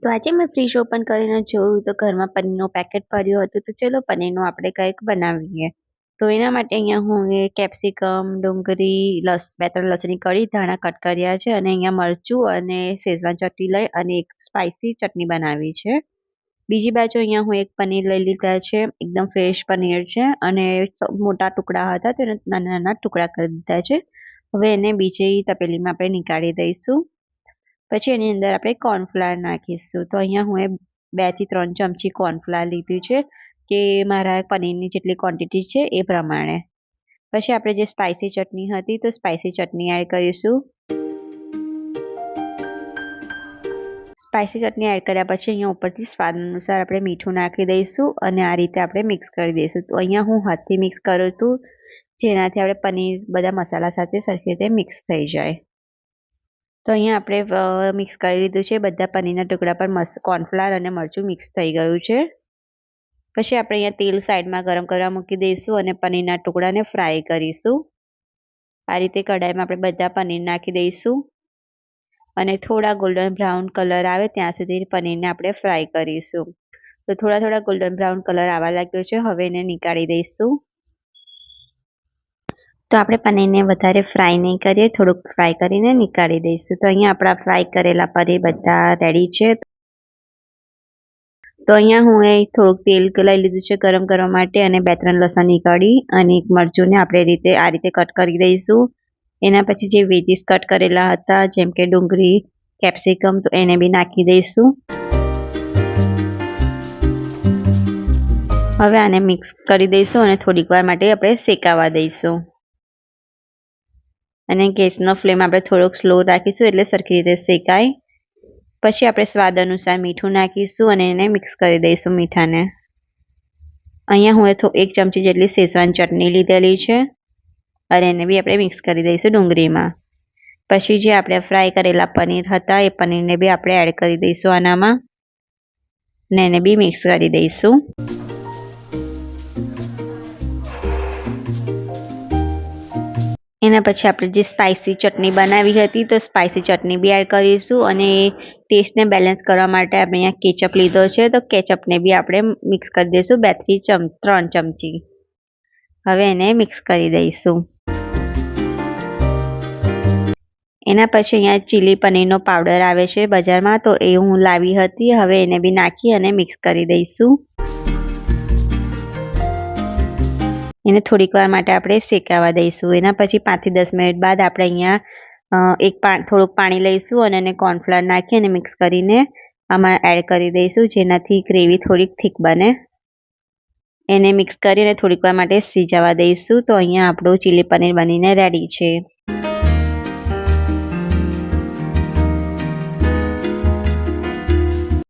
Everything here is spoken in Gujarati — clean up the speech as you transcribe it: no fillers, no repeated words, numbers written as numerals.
તો આજે મેં ફ્રીજ ઓપન કરીને જોયું તો ઘરમાં પનીરનું પેકેટ પડ્યું હતું, તો ચલો પનીરનું આપણે કંઈક બનાવીએ. તો એના માટે અહીંયા હું કેપ્સિકમ, ડુંગળી, 2-3 લસણની કળી, ધાણા કટ કર્યા છે અને અહીંયા મરચું અને શેઝવાન ચટણી લઈ અને એક સ્પાઇસી ચટણી બનાવી છે. બીજી બાજુ અહીંયા હું એક પનીર લઈ લીધા છે, એકદમ ફ્રેશ પનીર છે અને મોટા ટુકડા હતા તેને નાના નાના ટુકડા કરી દીધા છે. હવે એને બીજી તપેલીમાં આપણે નીકાળી દઈશું. પછી એની અંદર આપણે કોર્નફ્લાવર નાખીશું. તો અહીંયા હું 2 થી 3 ચમચી કોર્નફ્લાવર લીધું છે કે મારા પનીરની જેટલી ક્વોન્ટિટી છે એ પ્રમાણે. પછી આપણે જે સ્પાઇસી ચટણી હતી તો સ્પાઇસી ચટણી એડ કરીશું. સ્પાઇસી ચટણી એડ કર્યા પછી અહીંયા ઉપરથી સ્વાદ અનુસાર આપણે મીઠું નાખી દઈશું અને આ રીતે આપણે મિક્સ કરી દઈશું. તો અહીંયા હું હાથથી મિક્સ કરું છું, જેનાથી આપણે પનીર બધા મસાલા સાથે સરખી રીતે મિક્સ થઈ જાય. તો અહીંયા આપણે મિક્સ કરી લીધું છે, બધા પનીરના ટુકડા પર કોર્નફ્લાવર અને મરચું મિક્સ થઈ ગયું છે. પછી આપણે અહીંયા તેલ સાઈડમાં ગરમ કરવા મૂકી દઈશું અને પનીરના ટુકડાને ફ્રાય કરીશું. આ રીતે કઢાઈમાં આપણે બધા પનીર નાખી દઈશું અને થોડા ગોલ્ડન બ્રાઉન કલર આવે ત્યાં સુધી પનીરને આપણે ફ્રાય કરીશું. તો થોડા ગોલ્ડન બ્રાઉન કલર આવવા લાગ્યો છે, હવે એને નીકાળી દઈશું. તો આપણે પનીરને વધારે ફ્રાય નહીં કરીએ, થોડુંક ફ્રાય કરીને નીકાળી દઈશું. તો અહીંયા આપણા ફ્રાય કરેલા પનીર બધા રેડી છે. તો અહીંયા હું થોડુંક તેલ લઈ લીધું છે ગરમ કરવા માટે અને 2-3 લસણની કળી અને એક મરચુંને આપણે આ રીતે કટ કરી દઈશું. એના પછી જે વેજીસ કટ કરેલા હતા જેમ કે ડુંગળી, કેપ્સિકમ, તો એને બી નાખી દઈશું. હવે આને મિક્સ કરી દઈશું અને થોડીક વાર માટે આપણે શેકાવા દઈશું. અને ગેસનો ફ્લેમ આપણે થોડોક સ્લો રાખીશું એટલે સરખી રીતે શેકાય. પછી આપણે સ્વાદ અનુસાર મીઠું નાખીશું અને એને મિક્સ કરી દઈશું મીઠાને. અહીંયા હું 1 ચમચી જેટલી શેઝવાન ચટણી લીધેલી છે અને એને બી આપણે મિક્સ કરી દઈશું ડુંગળીમાં. પછી જે આપણે ફ્રાય કરેલા પનીર હતા એ પનીરને બી આપણે એડ કરી દઈશું આનામાં અને એને બી મિક્સ કરી દઈશું. એના પછી આપણે જે સ્પાઇસી ચટણી બનાવી હતી તો સ્પાઇસી ચટણી બી એડ કરીશું અને ટેસ્ટને બેલેન્સ કરવા માટે આપણે અહીંયા કેચઅપ લીધો છે, તો કેચઅપને બી આપણે મિક્સ કરી દઈશું 2 થી 3 ચમચી. હવે એને મિક્સ કરી દઈશું. એના પછી અહીંયા ચીલી પનીરનો પાવડર આવે છે બજારમાં, તો એ હું લાવી હતી. હવે એને બી નાખી અને મિક્સ કરી દઈશું. એને થોડીક વાર માટે આપણે શેકાવા દઈશું. એના પછી 5 થી 10 મિનિટ બાદ આપણે અહીંયા થોડુંક પાણી લઈશું અને એને કોર્નફ્લાવર નાખી અને મિક્સ કરીને આમાં એડ કરી દઈશું, જેનાથી ગ્રેવી થોડીક થીક બને. એને મિક્સ કરી અને થોડીક વાર માટે સિજાવા દઈશું. તો અહીંયા આપણું ચીલી પનીર બનીને રેડી છે.